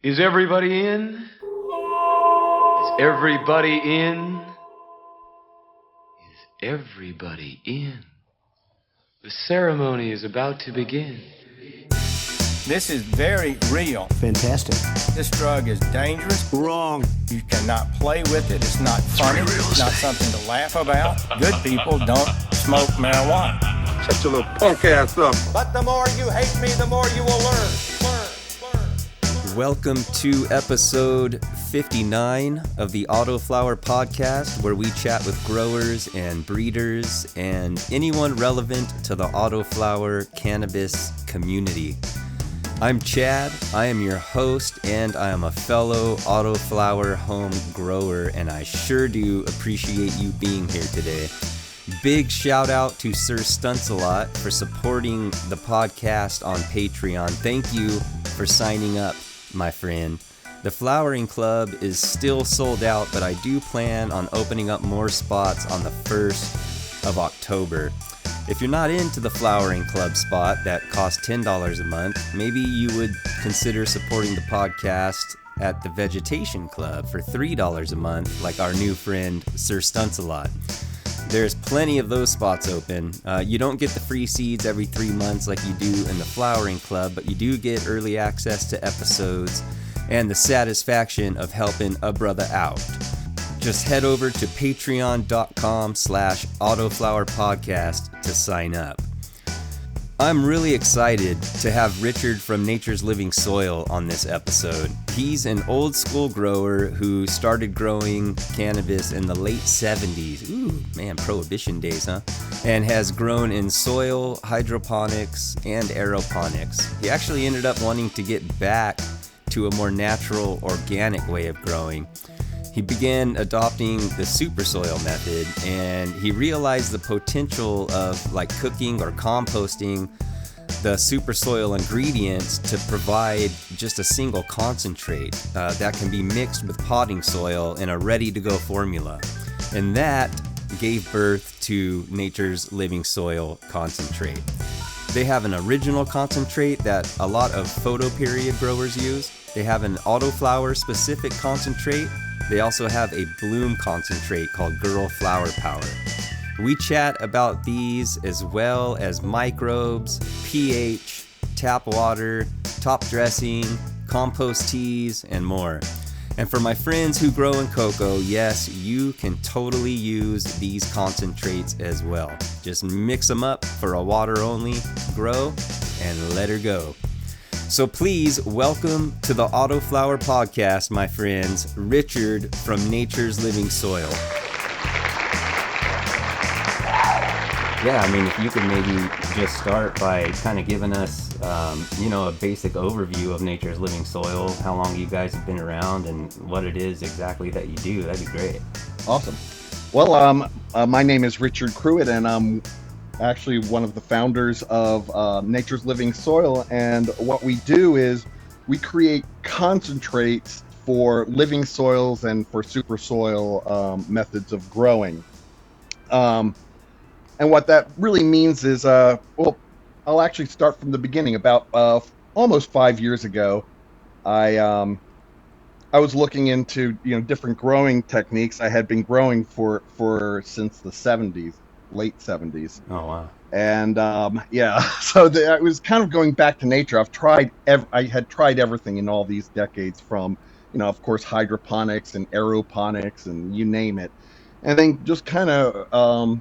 Is everybody in? Is everybody in? Is everybody in? The ceremony is about to begin. This is very real. Fantastic. This drug is dangerous. Wrong. You cannot play with it. It's not funny. It's not something to laugh about. Good people don't smoke marijuana. Shut your little punk ass up. But the more you hate me, the more you will learn. Welcome to episode 59 of the Autoflower podcast, where we chat with growers and breeders and anyone relevant to the Autoflower Cannabis community. I'm Chad, I am your host, and I am a fellow Autoflower home grower, and I sure do appreciate you being here today. Big shout out to Sir Stunts-A-Lot for supporting the podcast on Patreon. Thank you for signing up, my friend. The Flowering Club is still sold out, but I do plan on opening up more spots on the 1st of October. If you're not into the Flowering Club spot that costs $10 a month, maybe you would consider supporting the podcast at the Vegetation Club for $3 a month, like our new friend Sir Stunts-A-Lot. There's plenty of those spots open. You don't get the free seeds every 3 months like you do in the Flowering Club, but you do get early access to episodes and the satisfaction of helping a brother out. Just head over to patreon.com/autoflowerpodcast to sign up. I'm really excited to have Richard from Nature's Living Soil on this episode. He's an old school grower who started growing cannabis in the late 70s. Ooh, man, prohibition days, huh? And has grown in soil, hydroponics, and aeroponics. He actually ended up wanting to get back to a more natural, organic way of growing. He began adopting the super soil method, and he realized the potential of cooking or composting the super soil ingredients to provide just a single concentrate that can be mixed with potting soil in a ready-to-go formula. And that gave birth to Nature's Living Soil concentrate. They have an original concentrate that a lot of photoperiod growers use. They have an autoflower specific concentrate. They also have a bloom concentrate called Girl Flower Power. We chat about these as well as microbes, pH, tap water, top dressing, compost teas, and more. And for my friends who grow in cocoa, yes, you can totally use these concentrates as well. Just mix them up for a water-only grow and let her go. So please welcome to the Autoflower podcast, my friends, Richard from Nature's Living Soil. Yeah, I mean, if you could maybe just start by kind of giving us, a basic overview of Nature's Living Soil, how long you guys have been around, and what it is exactly that you do, that'd be great. Awesome. Well, my name is Richard Cruitt, and I'm actually one of the founders of Nature's Living Soil, and what we do is we create concentrates for living soils and for super soil methods of growing. And what that really means is, I'll actually start from the beginning. About almost 5 years ago, I was looking into different growing techniques. I had been growing for since the 70s. Late 70s. Oh wow! And so I was kind of going back to nature. I had tried everything in all these decades, from of course hydroponics and aeroponics and you name it, and then just kind of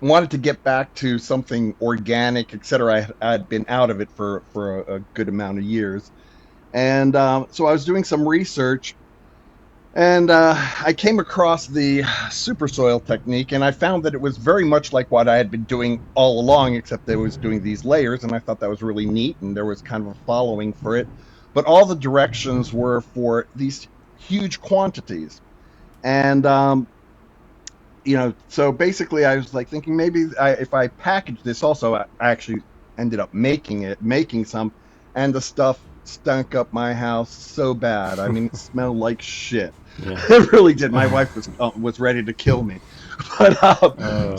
wanted to get back to something organic, etc. I had been out of it for a good amount of years, and so I was doing some research. And I came across the super soil technique, and I found that it was very much like what I had been doing all along, except that I was doing these layers, and I thought that was really neat, and there was kind of a following for it. But all the directions were for these huge quantities. And, so basically I was thinking maybe if I package this also, I actually ended up making some, and the stuff stunk up my house so bad. I mean, it smelled like shit. Yeah. It really did. My wife was ready to kill me, but I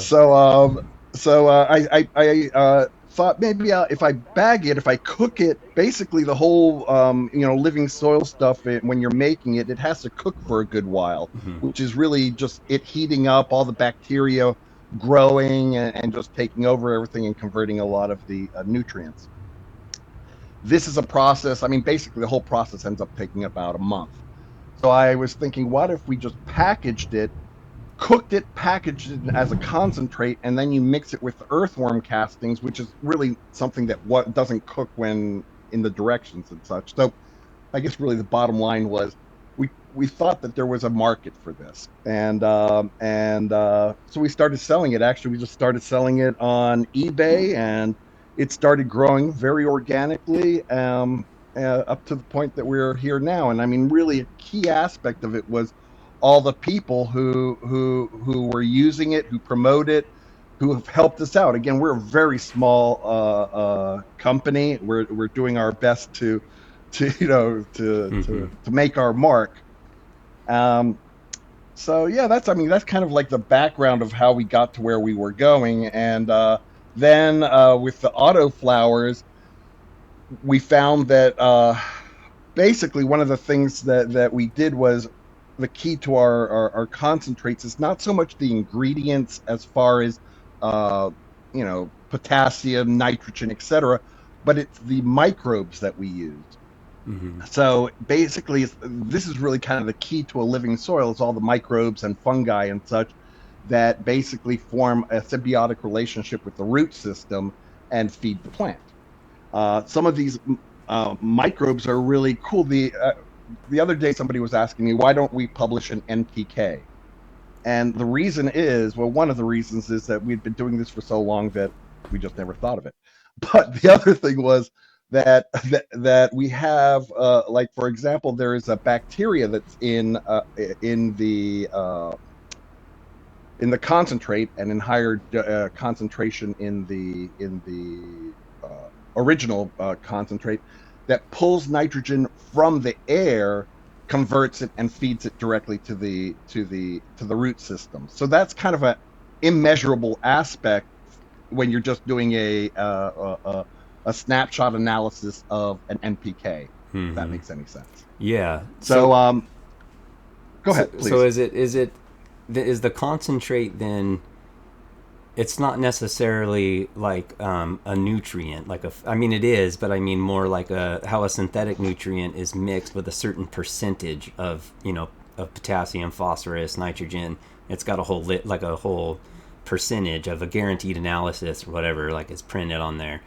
thought maybe if I bag it, if I cook it, basically the whole living soil stuff, when you're making it, it has to cook for a good while, which is really just it heating up, all the bacteria growing and just taking over everything and converting a lot of the nutrients. This is a process. I mean, basically the whole process ends up taking about a month. So I was thinking, what if we just packaged it, cooked it, packaged it as a concentrate, and then you mix it with earthworm castings, which is really something that doesn't cook when in the directions and such. So I guess really the bottom line was we thought that there was a market for this, and so we started selling it. Actually, we just started selling it on eBay, and it started growing very organically up to the point that we're here now. And I mean, really a key aspect of it was all the people who were using it, who promote it, who have helped us out. Again, we're a very small company. We're doing our best to make our mark. So yeah, that's kind of like the background of how we got to where we were going. And then with the autoflowers, we found that basically one of the things that we did was the key to our concentrates is not so much the ingredients as far as potassium, nitrogen, etc., but it's the microbes that we use. So basically, this is really kind of the key to a living soil, is all the microbes and fungi and such that basically form a symbiotic relationship with the root system and feed the plant. Some of these microbes are really cool. The other day somebody was asking me, why don't we publish an NPK? And the reason is, well, one of the reasons is that we'd been doing this for so long that we just never thought of it. But the other thing was that we have, like, for example, there is a bacteria that's in the concentrate and in higher concentration in the original concentrate that pulls nitrogen from the air, converts it, and feeds it directly to the root system. So that's kind of an immeasurable aspect when you're just doing a snapshot analysis of an NPK. If that makes any sense. Yeah. So go ahead, please. So is the concentrate then? It's not necessarily like a nutrient, it is, but I mean more like how a synthetic nutrient is mixed with a certain percentage of potassium, phosphorus, nitrogen. It's got a whole percentage of a guaranteed analysis or whatever, like it's printed on there.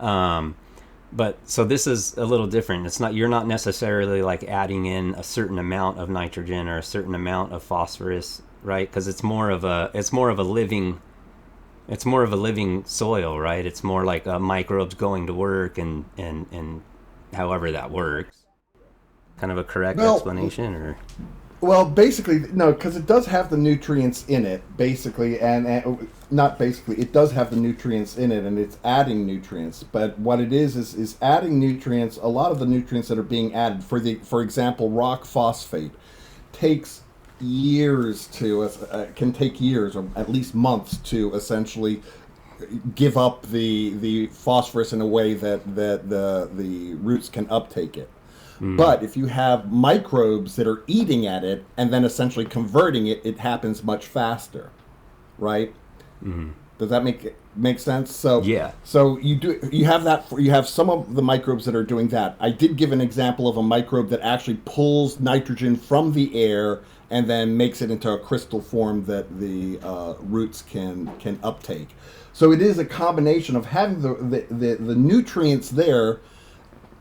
But so this is a little different. You're not necessarily like adding in a certain amount of nitrogen or a certain amount of phosphorus, right? Because it's more of a living soil, right? It's more like microbes going to work and however that works. Kind of a correct explanation, or? Well, basically, no, because it does have the nutrients in it, basically, and not basically, it does have the nutrients in it, and it's adding nutrients. But what it is adding nutrients. A lot of the nutrients that are being added, for example, rock phosphate, takes years can take years or at least months to essentially give up the phosphorus in a way that the roots can uptake it. But if you have microbes that are eating at it and then essentially converting it, it happens much faster, right? Does that make sense? So yeah. So you have some of the microbes that are doing that. I did give an example of a microbe that actually pulls nitrogen from the air and then makes it into a crystal form that the roots can uptake. So it is a combination of having the nutrients there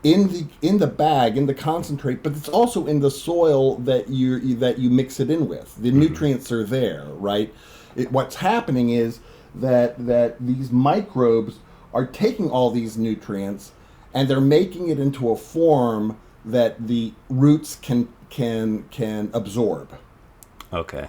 in the bag, in the concentrate, but it's also in the soil that you mix it in with. The nutrients are there, right? What's happening is that these microbes are taking all these nutrients and they're making it into a form that the roots can absorb. Okay.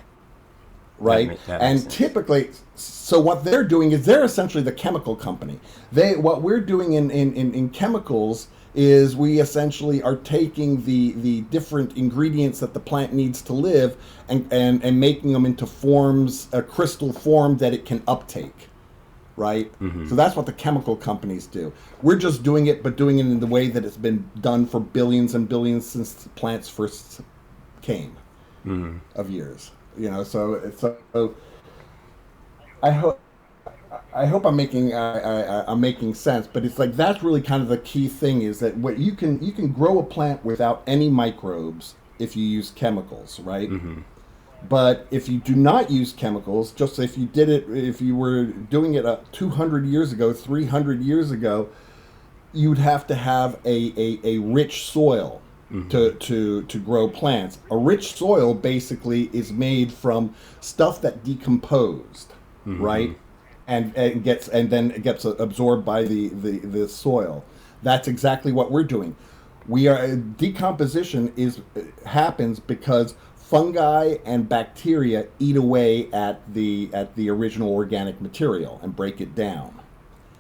Right? And typically, so what they're doing is they're essentially the chemical company. What we're doing in chemicals is we essentially are taking the different ingredients that the plant needs to live and making them into forms, a crystal form that it can uptake. right? So that's what the chemical companies do. We're just doing it, but doing it in the way that it's been done for billions and billions since plants first came of years. You know, so I hope I'm making sense, but it's like that's really kind of the key thing is that what you can grow a plant without any microbes if you use chemicals, right? But if you do not use chemicals, just if you were doing it 200 years ago, 300 years ago, you'd have to have a rich soil to grow plants. A rich soil basically is made from stuff that decomposed, right? And then it gets absorbed by the soil. That's exactly what we're doing. Decomposition happens because fungi and bacteria eat away at the original organic material and break it down.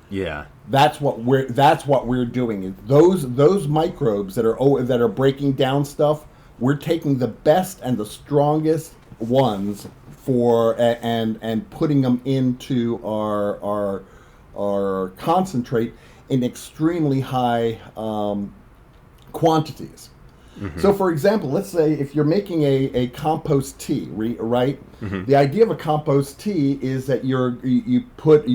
Yeah. That's what we're doing. Those microbes that are breaking down stuff, we're taking the best and the strongest ones and putting them into our concentrate in extremely high quantities. So, for example, let's say if you're making a compost tea, right? The idea of a compost tea is that you put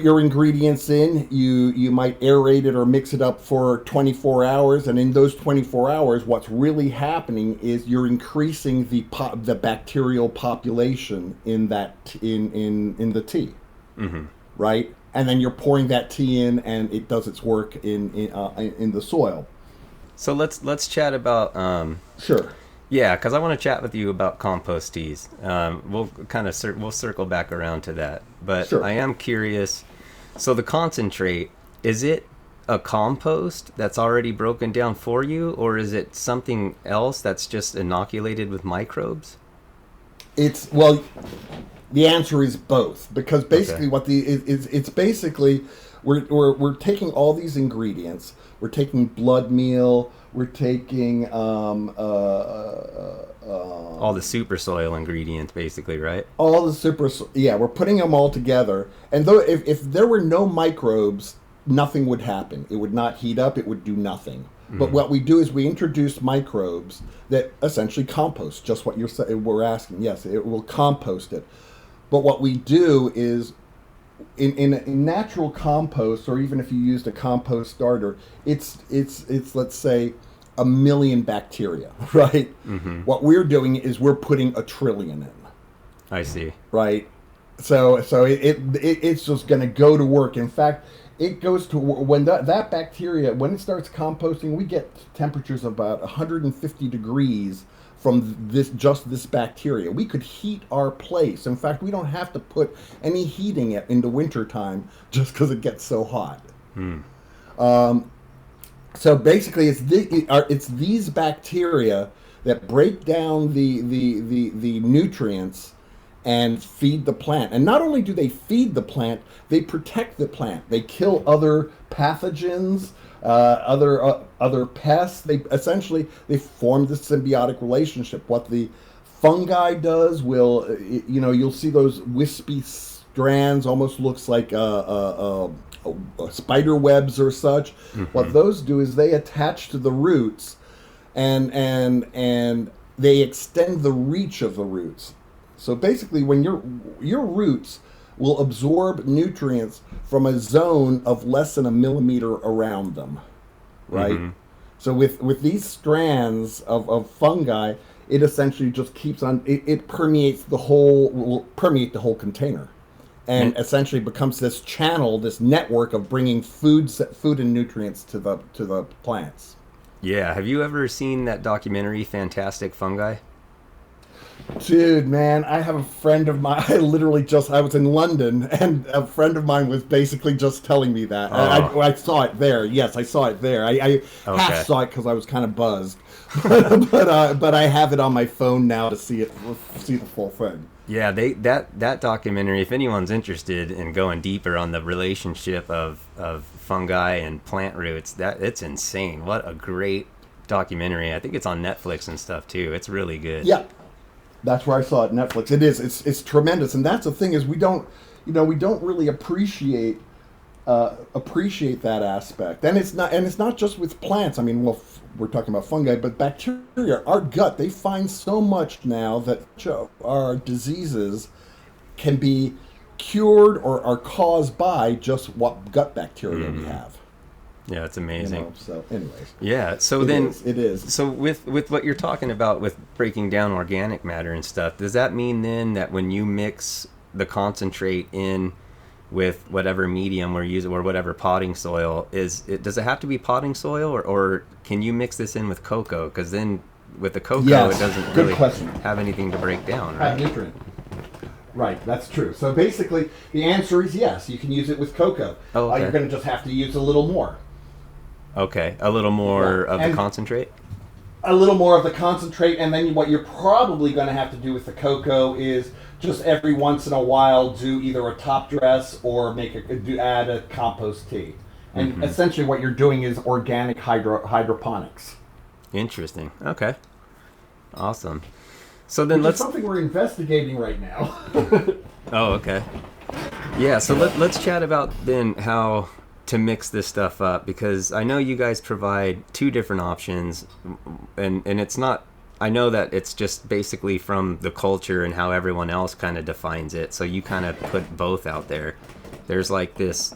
your ingredients in. You might aerate it or mix it up for 24 hours, and in those 24 hours, what's really happening is you're increasing the bacterial population in in the tea, right? And then you're pouring that tea in, and it does its work in the soil. So let's chat about Sure. Yeah, because I want to chat with you about compost teas. We'll kind of we'll circle back around to that, but Sure. I am curious. So the concentrate, is it a compost that's already broken down for you, or is it something else that's just inoculated with microbes? The answer is both, because basically it's basically we're taking all these ingredients. We're taking blood meal. We're taking all the super soil ingredients, basically, right? all the we're putting them all together. And though if there were no microbes, nothing would happen. It would not heat up. It would do nothing. But what we do is we introduce microbes that essentially compost, just what we're asking. Yes, it will compost it. But what we do is in natural compost, or even if you used a compost starter, it's let's say 1 million bacteria, right? What we're doing is we're putting 1 trillion in. I see. Right. So it's just going to go to work. In fact, it goes to when that bacteria, when it starts composting, we get temperatures of about 150 degrees from this bacteria. We could heat our place. In fact, we don't have to put any heating in the wintertime just because it gets so hot. So basically, it's these bacteria that break down the nutrients and feed the plant. And not only do they feed the plant, they protect the plant. They kill other pathogens, other pests. They form this symbiotic relationship. What the fungi does you'll see those wispy strands, almost looks like spider webs or such. What those do is they attach to the roots, and they extend the reach of the roots. So basically, when your roots will absorb nutrients from a zone of less than 1 millimeter around them, right? So with these strands of fungi, it essentially just keeps on. It permeates will permeate the whole container, and essentially becomes this channel, this network of bringing food and nutrients to the plants. Yeah. Have you ever seen that documentary, Fantastic Fungi? Dude, man, I have a friend of mine. I was in London, and a friend of mine was basically just telling me that. I saw it there. Yes, I saw it there. I half saw it because I was kind of buzzed, but I have it on my phone now to see the full thing. Yeah, that documentary. If anyone's interested in going deeper on the relationship of fungi and plant roots, it's insane. What a great documentary! I think it's on Netflix and stuff too. It's really good. Yeah. That's where I saw it, Netflix. It is. It's tremendous, and that's the thing is we don't. we don't really appreciate that aspect. And it's not just with plants. I mean, well, we're talking about fungi, but bacteria, our gut, they find so much now that our diseases can be cured or are caused by just what gut bacteria we have. Yeah, it's amazing. So anyways. Yeah, so it is. So with what you're talking about with breaking down organic matter and stuff, does that mean then that when you mix the concentrate in with whatever medium we're using or whatever potting soil, does it have to be potting soil or can you mix this in with cocoa? Because then with the cocoa, it doesn't really have anything to break down, right? Nutrient. Right, that's true. So basically, the answer is yes. You can use it with cocoa. Oh, okay. You're going to just have to use a little more. Okay, a little more of the concentrate? A little more of the concentrate, and then what you're probably going to have to do with the cocoa is just every once in a while do either a top dress or add a compost tea. And essentially what you're doing is organic hydroponics. Interesting. Okay. Awesome. So then Which is something we're investigating right now. Oh, okay. Yeah, so let's chat about then how to mix this stuff up, because I know you guys provide two different options, and it's not, I know that it's just basically from the culture and how everyone else kind of defines it, so you kind of put both out there. There's like this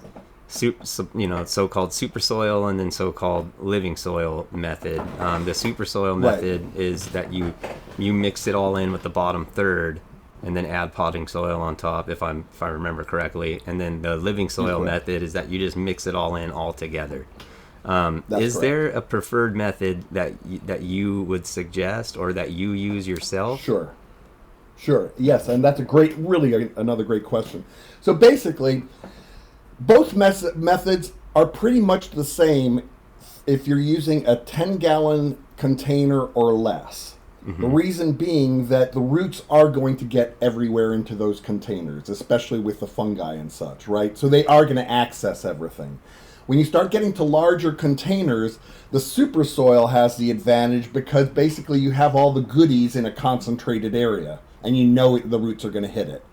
so-called super soil and then so-called living soil method. The super soil method is that you mix it all in with the bottom third and then add potting soil on top, if I remember correctly. And then the living soil method is that you just mix it all in all together. Is there a preferred method that you would suggest or that you use yourself? Sure. Yes, and that's another great question. So basically, both methods are pretty much the same if you're using a 10-gallon container or less. The reason being that the roots are going to get everywhere into those containers, especially with the fungi and such, right? So they are going to access everything. When you start getting to larger containers, the super soil has the advantage because basically you have all the goodies in a concentrated area, and the roots are going to hit it.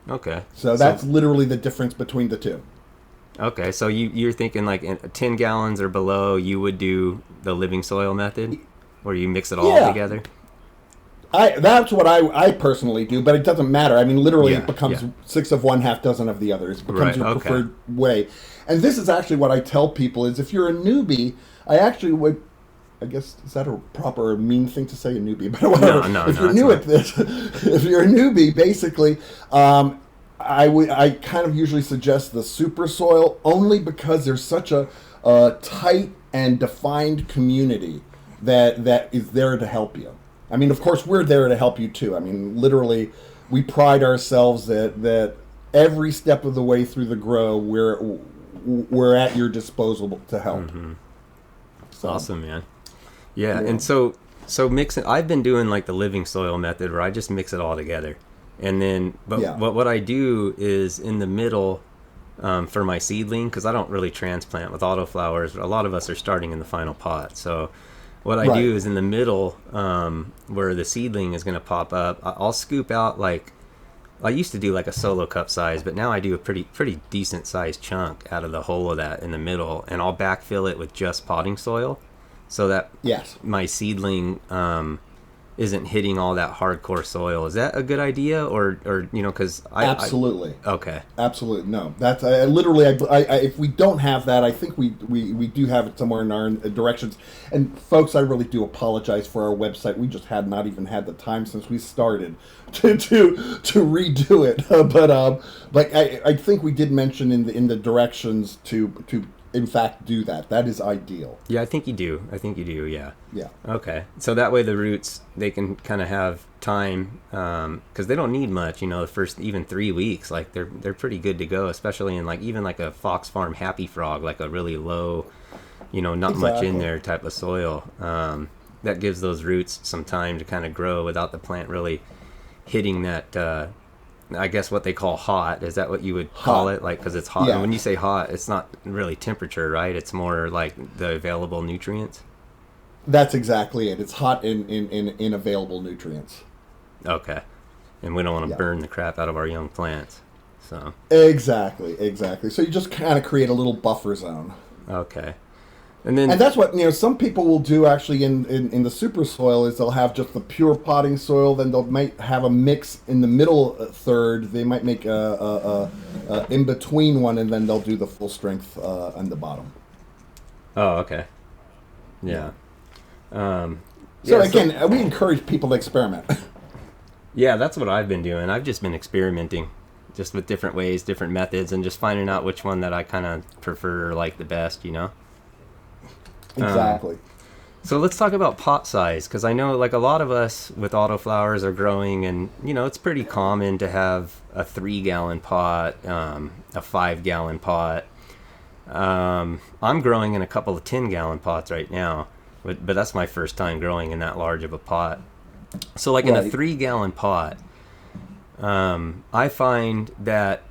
Okay. So that's literally the difference between the two. Okay, so you're thinking like 10 gallons or below, you would do the living soil method? Where you mix it all together? That's what I personally do, but it doesn't matter. I mean, literally, it becomes 6 of one, half dozen of the other. It becomes your preferred way. And this is actually what I tell people is if you're a newbie, I actually would, I guess, is that a proper mean thing to say, a newbie? But whatever. No, if you're new at this, if you're a newbie, basically, I kind of usually suggest the super soil only because there's such a tight and defined community that is there to help you. I mean, of course, we're there to help you too. I mean, literally, we pride ourselves that every step of the way through the grow, we're at your disposal to help. So. Awesome, man. Yeah, and so mixing. I've been doing like the living soil method where I just mix it all together, and then what I do is in the middle. For my seedling, because I don't really transplant with autoflowers. A lot of us are starting in the final pot, so. What I do is in the middle, where the seedling is going to pop up, I'll scoop out I used to do like a solo cup size, but now I do a pretty decent sized chunk out of the whole of that in the middle, and I'll backfill it with just potting soil, so that my seedling isn't hitting all that hardcore soil. Is that a good idea, or because absolutely okay, absolutely no. That's literally if we don't have that, I think we do have it somewhere in our directions. And folks, I really do apologize for our website. We just had not even had the time since we started to redo it. But I think we did mention in the directions to in fact do that. That is ideal. Yeah, I think you do. Yeah. Okay. So that way the roots, they can kind of have time, because they don't need much. The first even 3 weeks, like they're pretty good to go. Especially in like even like a Fox Farm Happy Frog, like a really low, not much in there type of soil. That gives those roots some time to kind of grow without the plant really hitting that. I guess what they call hot. Is that what you would call it? Like, because it's hot. And when you say hot, it's not really temperature, right? It's more like the available nutrients. That's exactly it. It's hot in available nutrients. Okay. and we don't want to Yeah. burn the crap out of our young plants. So Exactly. So you just kind of create a little buffer zone. okay, and then And that's what some people will do actually in the super soil is they'll have just the pure potting soil. Then they'll might have a mix in the middle third. They might make a in between one, and then they'll do the full strength on the bottom. oh okay, yeah. So Yeah, again, we encourage people to experiment. Yeah, that's what I've been doing. I've just been experimenting, just with different ways, different methods, and just finding out which one that I kind of prefer or like the best, Exactly. So let's talk about pot size, because I know like a lot of us with autoflowers are growing, and it's pretty common to have a 3-gallon pot, a 5-gallon pot. I'm growing in a couple of 10-gallon pots right now, but that's my first time growing in that large of a pot. So like in a Right. 3-gallon pot, I find that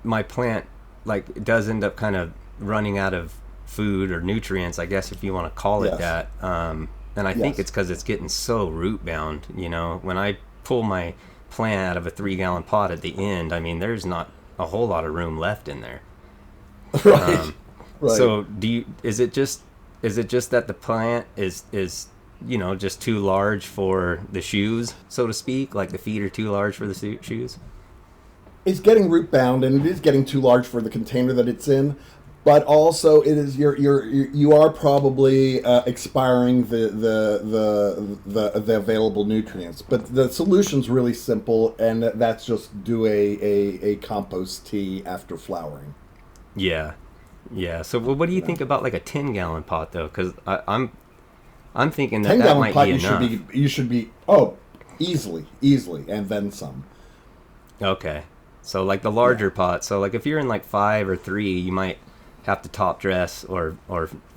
my plant like does end up kind of running out of food or nutrients, I guess if you want to call it Yes. that. And I think Yes. it's because it's getting so root bound. When I pull my plant out of a 3-gallon pot at the end, I mean, there's not a whole lot of room left in there. Right. Right. So is it just that the plant is just too large for the shoes, so to speak? Like the feet are too large for the shoes? It's getting root bound, and it is getting too large for the container that it's in. But also, it is you are probably expiring the available nutrients. But the solution's really simple, and that's just do a compost tea after flowering. Yeah. So what do you think about like a 10-gallon pot though? Because I'm thinking that 10-gallon might pot be you enough. should be easily, and then some. Okay. So like the larger pot. So like if you're in like 5 or 3, you might have to top dress or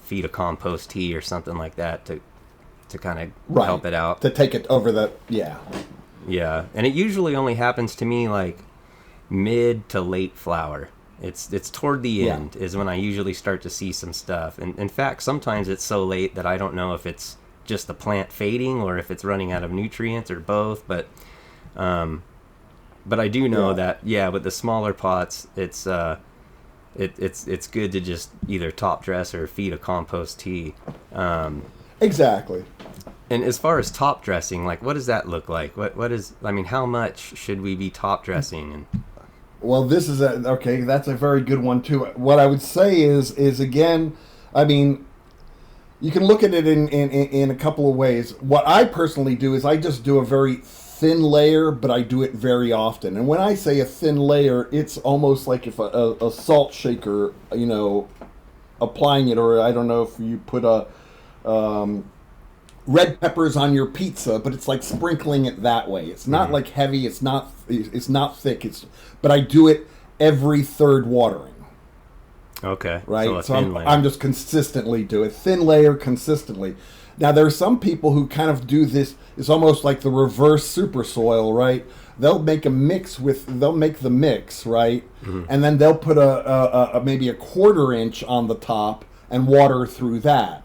feed a compost tea or something like that to kind of help it out. To take it over the yeah. Yeah, and it usually only happens to me like mid to late flower. It's toward the end is when I usually start to see some stuff. And in fact, sometimes it's so late that I don't know if it's just the plant fading or if it's running out of nutrients or both. But I do know that with the smaller pots, it's good to just either top dress or feed a compost tea. Exactly. And as far as top dressing, like what does that look like? What is, I mean, how much should we be top dressing? And Well, this is okay. That's a very good one too. What I would say is again, I mean, you can look at it in a couple of ways. What I personally do is I just do a very thin layer, but I do it very often. And when I say a thin layer, it's almost like if a salt shaker, applying it, or I don't know if you put red peppers on your pizza, but it's like sprinkling it that way. It's not like heavy. It's not thick. But I do it every third watering. okay, Right. so I'm just consistently do it, thin layer consistently. Now there are some people who kind of do this. It's almost like the reverse super soil, right? They'll make the mix, right, and then they'll put a maybe a 1/4 inch on the top and water through that.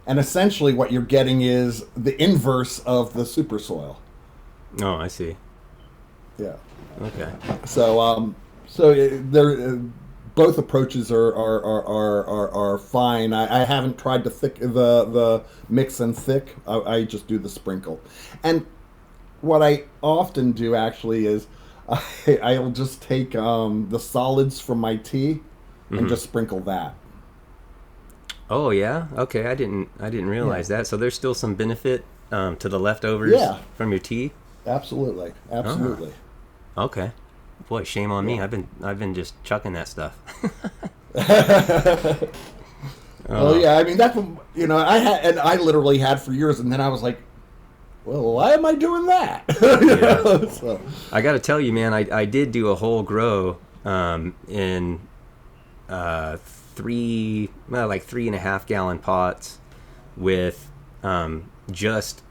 And essentially what you're getting is the inverse of the super soil. Oh, I see. Yeah. Okay. So both approaches are fine. I haven't tried the mix and thick. I just do the sprinkle. And what I often do actually is I'll just take the solids from my tea and just sprinkle that. Oh yeah. Okay. I didn't realize that. So there's still some benefit to the leftovers from your tea. Absolutely. Okay. Boy, shame on me. I've been just chucking that stuff. Well, yeah. I mean, that's what, I literally had for years, and then I was like, well, why am I doing that? So. I got to tell you, man, I did do a whole grow in 3.5 gallon pots with just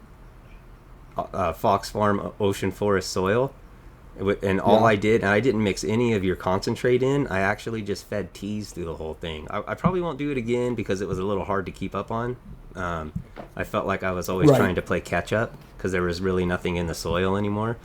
Fox Farm Ocean Forest soil. And all I did, and I didn't mix any of your concentrate in, I actually just fed teas through the whole thing. I probably won't do it again because it was a little hard to keep up on. I felt like I was always trying to play catch up because there was really nothing in the soil anymore.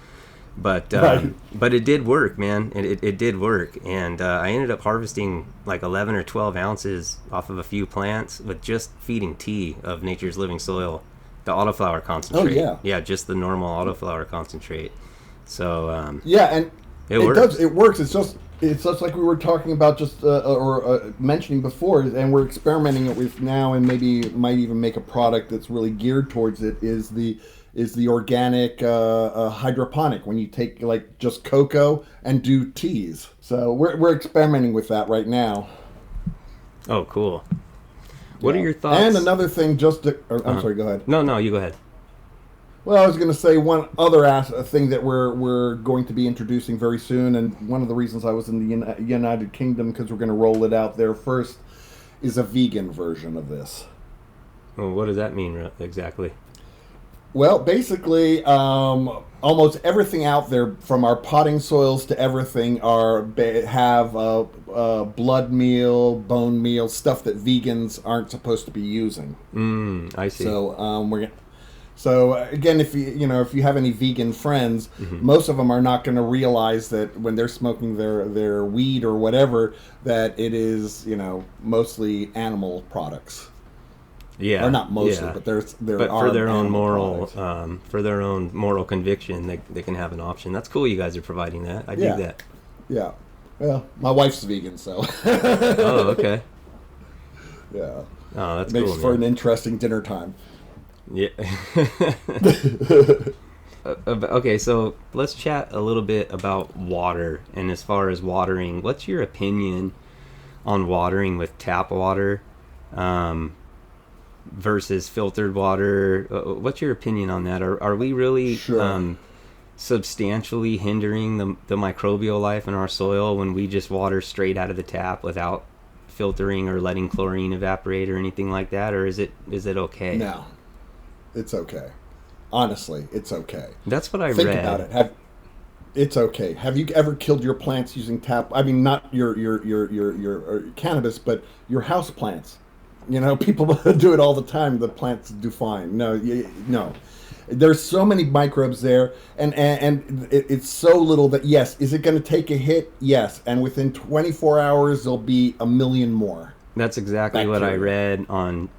But Right. but it did work, man. It did work, and I ended up harvesting like 11 or 12 ounces off of a few plants with just feeding tea of Nature's Living Soil, the autoflower concentrate. Oh, yeah. Just the normal autoflower concentrate. So Yeah, and it it works. does. It works. It's just like we were talking about mentioning before, and we're experimenting it with now, and maybe might even make a product that's really geared towards it. Is the organic hydroponic, when you take like just cocoa and do teas. So we're experimenting with that right now. Oh, cool. What are your thoughts? And another thing, I'm sorry. Go ahead. No, you go ahead. Well, I was going to say one other thing that we're going to be introducing very soon, and one of the reasons I was in the United Kingdom, because we're going to roll it out there first, is a vegan version of this. Well, what does that mean exactly? Well, basically, almost everything out there, from our potting soils to everything, have blood meal, bone meal, stuff that vegans aren't supposed to be using. I see. So So again, if you have any vegan friends, most of them are not going to realize that when they're smoking their weed or whatever, that it is mostly animal products. Yeah, or not mostly, yeah. but there But are for their own animal moral conviction, they can have an option. That's cool. You guys are providing that. I dig that. Yeah. Well, my wife's vegan, so. Oh, okay. Yeah. Oh, that's Makes cool, for man. an interesting dinner time. Yeah. Okay, so let's chat a little bit about water. And as far as watering, what's your opinion on watering with tap water versus filtered water? What's your opinion on that? Are we really substantially hindering the microbial life in our soil when we just water straight out of the tap without filtering or letting chlorine evaporate or anything like that? Or is it okay? No. It's okay. Honestly, it's okay. That's what I read. Think about it. It's okay. Have you ever killed your plants using tap? I mean, not your cannabis, but your house plants. People do it all the time. The plants do fine. No. There's so many microbes there, and it's so little that, yes, is it going to take a hit? Yes, and within 24 hours there'll be a million more. That's exactly what I read on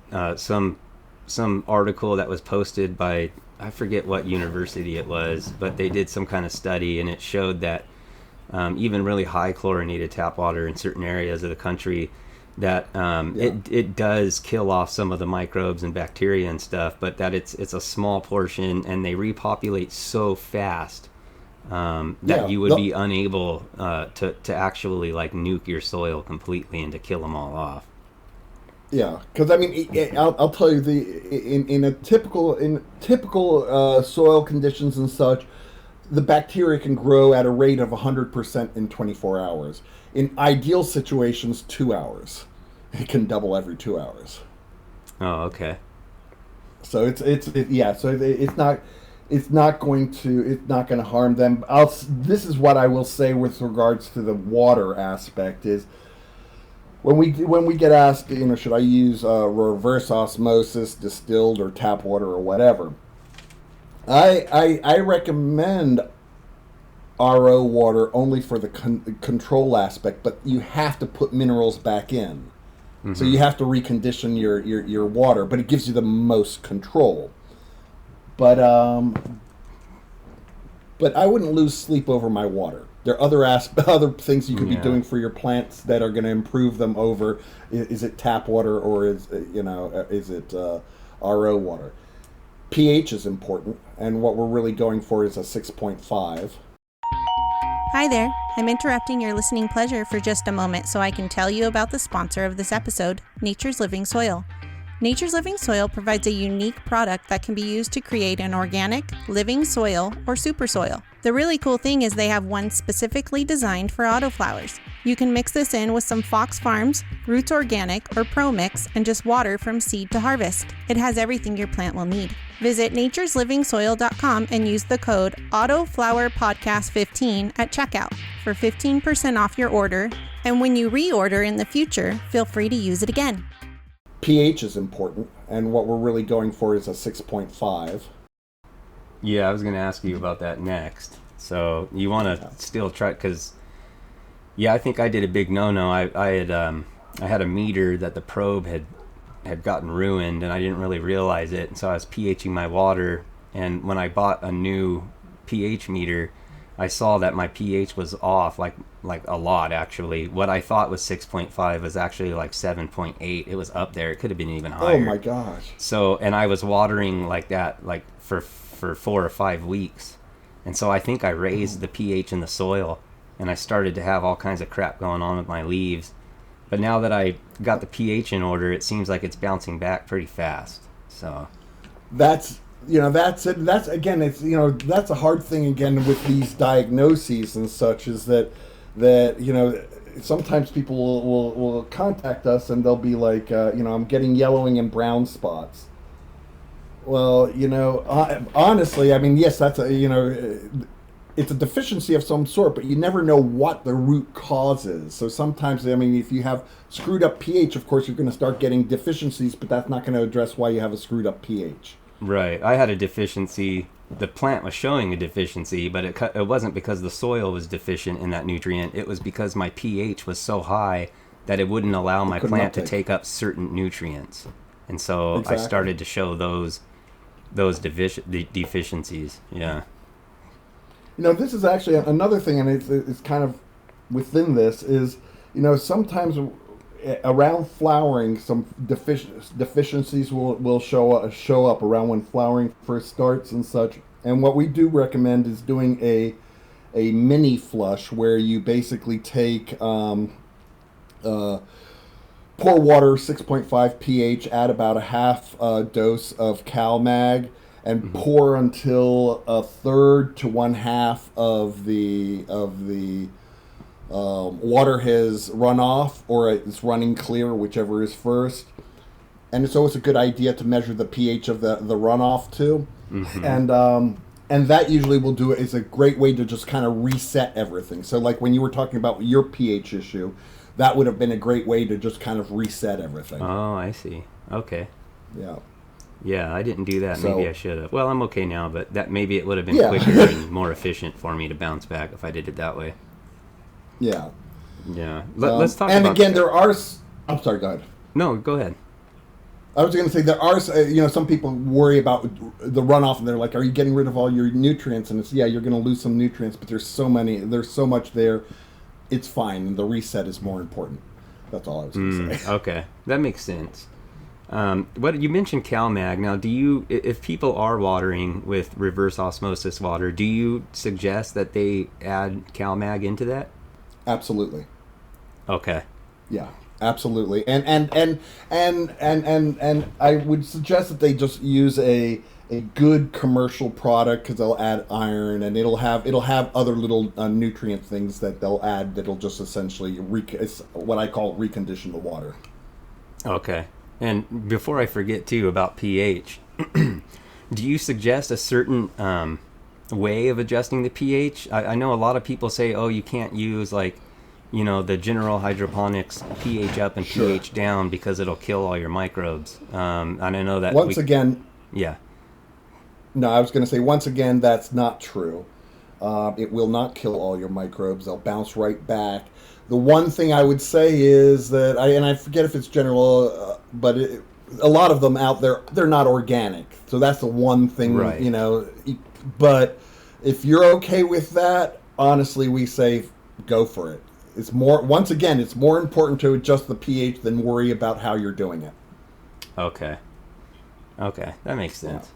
some article that was posted by, I forget what university it was, but they did some kind of study, and it showed that even really high chlorinated tap water in certain areas of the country, that it does kill off some of the microbes and bacteria and stuff, but that it's a small portion, and they repopulate so fast that you would be unable to actually like nuke your soil completely and to kill them all off. Yeah, because I mean, I'll tell you, in typical soil conditions and such, the bacteria can grow at a rate of 100% in 24 hours. In ideal situations, 2 hours. It can double every 2 hours. Oh, okay. So it's not going to harm them. This is what I will say with regards to the water aspect is, when we get asked, should I use reverse osmosis, distilled, or tap water, or whatever, I recommend RO water only for the control aspect, but you have to put minerals back in. Mm-hmm. So you have to recondition your water, but it gives you the most control. But I wouldn't lose sleep over my water. There are other things you could be doing for your plants that are going to improve them over. Is it tap water, or is it RO water? pH is important, and what we're really going for is a 6.5. Hi there. I'm interrupting your listening pleasure for just a moment so I can tell you about the sponsor of this episode, Nature's Living Soil. Nature's Living Soil provides a unique product that can be used to create an organic, living soil or super soil. The really cool thing is they have one specifically designed for autoflowers. You can mix this in with some Fox Farms, Roots Organic, or Pro Mix and just water from seed to harvest. It has everything your plant will need. Visit natureslivingsoil.com and use the code AUTOFLOWERPODCAST15 at checkout for 15% off your order. And when you reorder in the future, feel free to use it again. pH is important, and what we're really going for is a 6.5. Yeah, I was going to ask you about that next. So you want to still try, because I think I did a big no-no. I had a meter that the probe had gotten ruined, and I didn't really realize it, and so I was pHing my water, and when I bought a new pH meter, I saw that my pH was off, like a lot, actually. What I thought was 6.5 was actually like 7.8. It was up there. It could have been even higher. Oh my gosh. So, and I was watering like that, like for 4 or 5 weeks. And so I think I raised the pH in the soil, and I started to have all kinds of crap going on with my leaves. But now that I got the pH in order, it seems like it's bouncing back pretty fast. So that's it. That's again, it's that's a hard thing again with these diagnoses and such, is that sometimes people will contact us and they'll be like, I'm getting yellowing and brown spots. Well, honestly, I mean, yes, that's it's a deficiency of some sort, but you never know what the root cause is. So sometimes, I mean, if you have screwed up pH, of course, you're going to start getting deficiencies, but that's not going to address why you have a screwed up pH. Right. I had a deficiency. The plant was showing a deficiency, but it wasn't because the soil was deficient in that nutrient. It was because my pH was so high that it wouldn't allow my plant to take up certain nutrients. And so I started to show those deficiencies. Yeah. This is actually another thing, and it's kind of within this, is, sometimes around flowering, some deficiencies will show up around when flowering first starts and such. And what we do recommend is doing a mini flush, where you basically take pour water 6.5 pH, add about a half dose of CalMag, and pour until a third to 1/2 of the water has run off, or it's running clear, whichever is first. And it's always a good idea to measure the pH of the runoff too. Mm-hmm. And that usually will do it. It's a great way to just kind of reset everything. So like when you were talking about your pH issue, that would have been a great way to just kind of reset everything. Oh, I see. Okay. Yeah. Yeah, I didn't do that. Maybe I should have. Well, I'm okay now, but maybe it would have been quicker and more efficient for me to bounce back if I did it that way. Yeah. Yeah. Let's talk and about... again, there are... I'm sorry, go ahead. No, go ahead. I was going to say, there are, some people worry about the runoff, and they're like, are you getting rid of all your nutrients? And it's, you're going to lose some nutrients, but there's so much there. It's fine, and the reset is more important. That's all I was going to say. Okay. That makes sense. What you mentioned CalMag. Now, if people are watering with reverse osmosis water, do you suggest that they add CalMag into that? Absolutely. Okay. Yeah, absolutely. And I would suggest that they just use a good commercial product, because they'll add iron, and it'll have other little nutrient things that they'll add that'll just essentially it's what I call recondition the water. Okay. And before I forget too about pH, do you suggest a certain way of adjusting the pH? I know a lot of people say, oh, you can't use the general hydroponics pH up and pH down because it'll kill all your microbes. And I know that Yeah. No, I was going to say, once again, that's not true. It will not kill all your microbes. They'll bounce right back. The one thing I would say is that, I forget if it's general, but a lot of them out there, they're not organic. So that's the one thing, right. But if you're okay with that, honestly, we say go for it. It's more important to adjust the pH than worry about how you're doing it. Okay, that makes sense.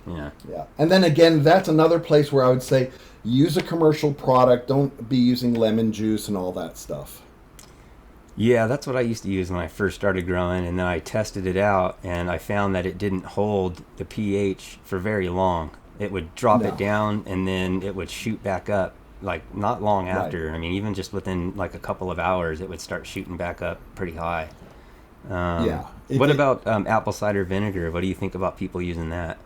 Yeah. And then again, that's another place where I would say use a commercial product. Don't be using lemon juice and all that stuff. Yeah, that's what I used to use when I first started growing, and then I tested it out, and I found that it didn't hold the pH for very long. It would drop it down, and then it would shoot back up, like not long after. Right. I mean, even just within like a couple of hours, it would start shooting back up pretty high. What about apple cider vinegar? What do you think about people using that?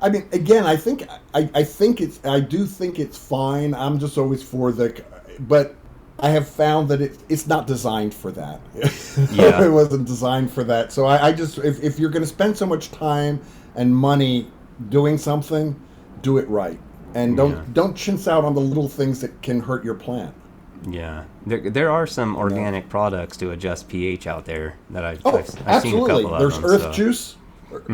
I mean, again, I do think it's fine. I'm just always for but I have found that it's not designed for that. Yeah. It wasn't designed for that. So I just, if you're going to spend so much time and money doing something, do it right. and don't chintz out on the little things that can hurt your plant. Yeah, there are some organic products to adjust pH out there that I've absolutely. seen a couple of There's them. earth juice.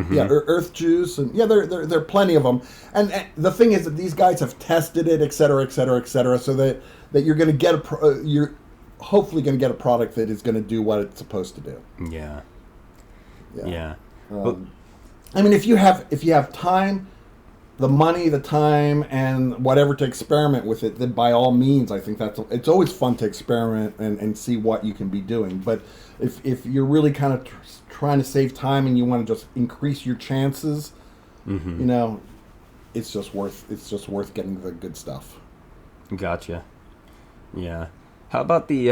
Yeah, earth juice, and there are plenty of them. And the thing is that these guys have tested it, et cetera, et cetera, et cetera, so that you're going to get you're hopefully going to get a product that is going to do what it's supposed to do. Yeah. I mean, if you have time, the money, the time, and whatever to experiment with it, then by all means, I think it's always fun to experiment and see what you can be doing. But if you're really kind of trying to save time and you want to just increase your chances, it's just worth getting the good stuff. Gotcha. Yeah. How about the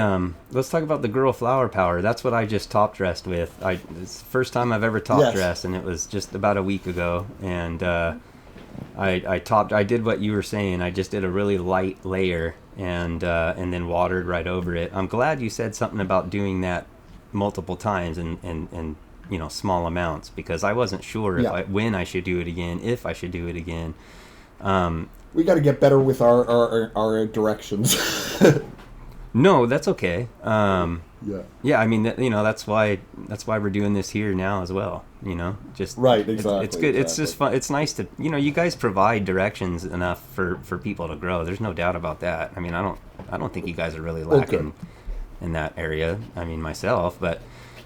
let's talk about the Girl Flower Power. That's what I just top dressed with. It's the first time I've ever top dressed, and it was just about a week ago. And I did what you were saying. I just did a really light layer and then watered right over it. I'm glad you said something about doing that multiple times and small amounts, because I wasn't sure when I should do it again, if I should do it again. We got to get better with our directions. No, that's okay. Yeah, I mean, that's why we're doing this here now as well. Just right, exactly. It's good. Exactly. It's just fun. It's nice to, you guys provide directions enough for people to grow. There's no doubt about that. I mean, I don't think you guys are really lacking in that area. I mean, myself, but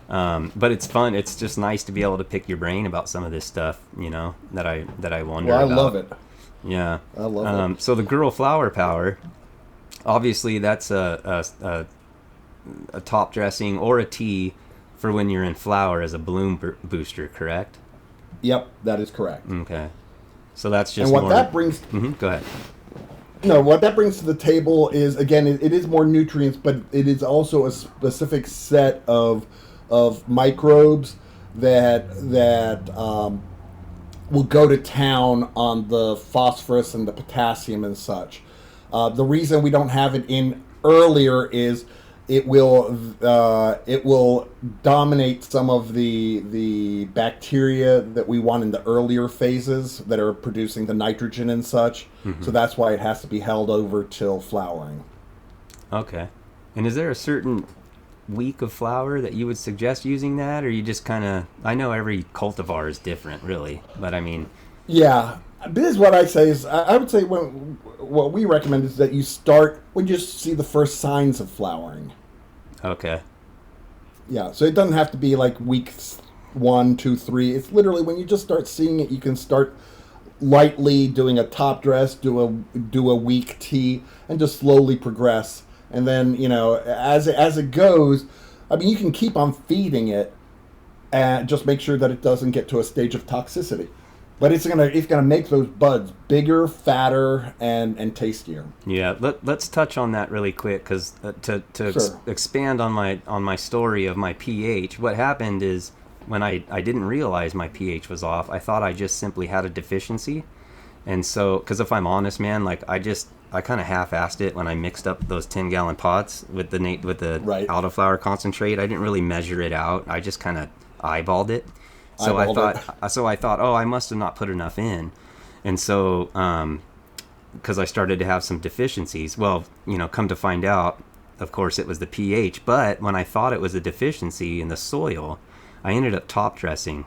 it's fun. It's just nice to be able to pick your brain about some of this stuff. That I wonder. Well, I about. love it. Yeah, I love it. So the Girl Flower Power, obviously, that's a top dressing or a tea for when you're in flower as a bloom booster, correct? Yep, that is correct. Okay, so that's just. And what that brings. Go ahead. No, what that brings to the table is, again, it is more nutrients, but it is also a specific set of microbes that will go to town on the phosphorus and the potassium and such. The reason we don't have it in earlier is it will dominate some of the bacteria that we want in the earlier phases that are producing the nitrogen and such. So that's why it has to be held over till flowering. Okay. And is there a certain week of flower that you would suggest using that, or you just kind of, I know every cultivar is different really, but I mean, yeah, this is what I say is, I would say what we recommend is that you start when you see the first signs of flowering. Okay. Yeah, so it doesn't have to be like weeks 1, 2, 3. It's literally when you just start seeing it, you can start lightly doing a top dress, do a week tea, and just slowly progress. And then, as it goes, I mean, you can keep on feeding it and just make sure that it doesn't get to a stage of toxicity. But it's gonna make those buds bigger, fatter, and tastier. Yeah, let's touch on that really quick, because to expand on my story of my pH, what happened is when I didn't realize my pH was off, I thought I just simply had a deficiency. And so, because if I'm honest, man, like I kind of half-assed it when I mixed up those 10-gallon pots with the Autoflower concentrate. I didn't really measure it out. I just kind of eyeballed it. So I thought, oh, I must have not put enough in. And so, because I started to have some deficiencies. Well, come to find out, of course, it was the pH. But when I thought it was a deficiency in the soil, I ended up top dressing.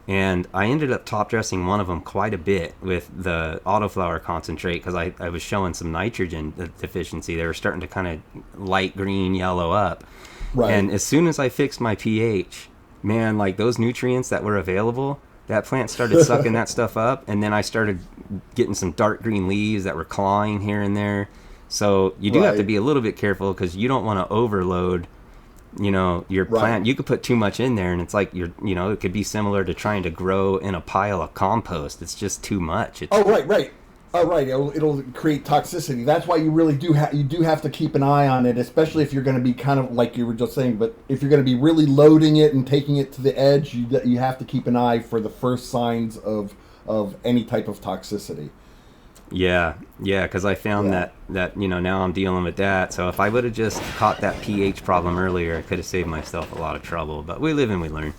And I ended up top dressing one of them quite a bit with the Autoflower concentrate, because I was showing some nitrogen deficiency. They were starting to kind of light green, yellow up. Right. And as soon as I fixed my pH, man, like those nutrients that were available, that plant started sucking that stuff up. And then I started getting some dark green leaves that were clawing here and there. So you do have to be a little bit careful, because you don't want to overload your plant. You could put too much in there, and it's like it could be similar to trying to grow in a pile of compost. It's just too much. Right. It'll create toxicity. That's why you really do have to keep an eye on it, especially if you're going to be kind of like you were just saying. But if you're going to be really loading it and taking it to the edge, you have to keep an eye for the first signs of any type of toxicity. Yeah, because I found that now I'm dealing with that. So if I would have just caught that pH problem earlier, I could have saved myself a lot of trouble. But we live and we learn.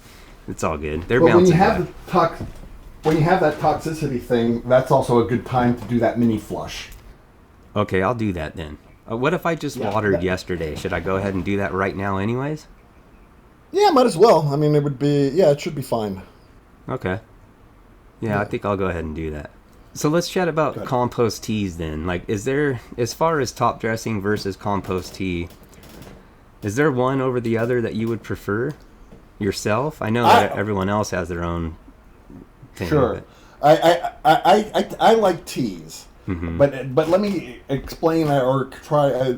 It's all good. They're bouncing back. when you have that toxicity thing, that's also a good time to do that mini flush. Okay, I'll do that then. What if I just watered yesterday? Should I go ahead and do that right now anyways? Yeah, might as well. I mean, it should be fine. Okay. Yeah, I think I'll go ahead and do that. So let's chat about compost teas then. Like, is there, as far as top dressing versus compost tea, is there one over the other that you would prefer yourself? I know that everyone else has their own thing. Sure. I like teas, but let me explain or try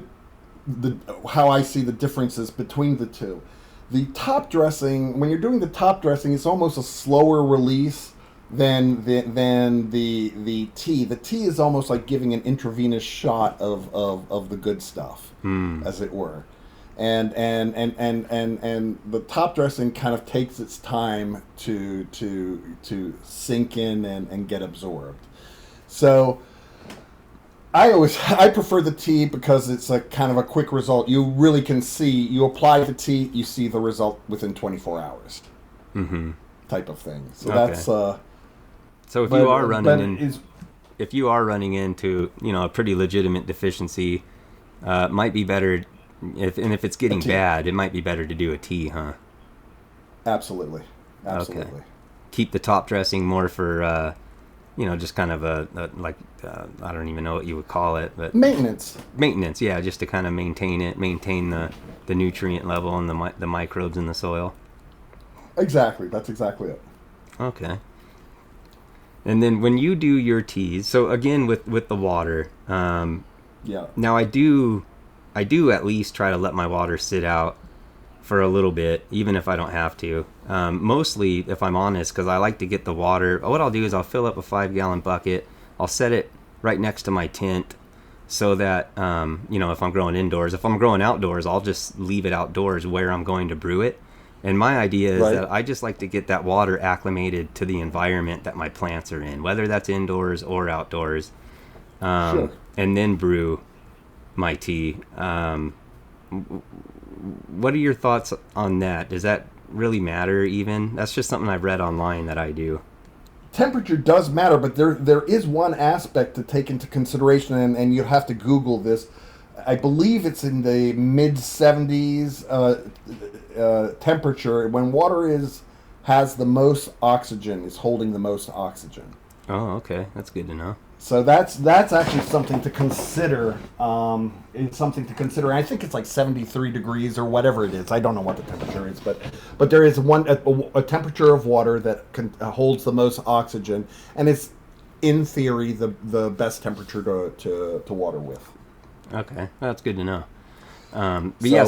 how I see the differences between the two. The top dressing, when you're doing the top dressing, it's almost a slower release than the tea. The tea is almost like giving an intravenous shot of the good stuff, as it were. And the top dressing kind of takes its time to sink in and get absorbed. So I prefer the tea because it's a kind of a quick result. You really can see, you apply the tea, you see the result within 24 hours, type of thing. So that's so if you are running into a pretty legitimate deficiency, it might be better. If it's getting bad, it might be better to do a tea, huh? Absolutely. Okay. Keep the top dressing more for, just kind of I don't even know what you would call it, but maintenance. Maintenance, yeah, just to kind of maintain the nutrient level and the microbes in the soil. Exactly. That's exactly it. Okay. And then when you do your teas, so again with the water, Now I do at least try to let my water sit out for a little bit, even if I don't have to. Mostly, if I'm honest, because I like to get the water. What I'll do is I'll fill up a 5-gallon bucket. I'll set it right next to my tent so that, if I'm growing indoors. If I'm growing outdoors, I'll just leave it outdoors where I'm going to brew it. And my idea is that I just like to get that water acclimated to the environment that my plants are in, whether that's indoors or outdoors, and then brew my tea. What are your thoughts on that? Does that really matter even? That's just something I've read online that I do. Temperature does matter, but there is one aspect to take into consideration, and you have to Google this. I believe it's in the mid 70s temperature when water has the most oxygen, is holding the most oxygen. Oh, okay, that's good to know. So that's actually something to consider. It's something to consider. I think it's like 73 degrees or whatever it is. I don't know what the temperature is, but there is a temperature of water that holds the most oxygen, and it's in theory the best temperature to water with. Okay, that's good to know. But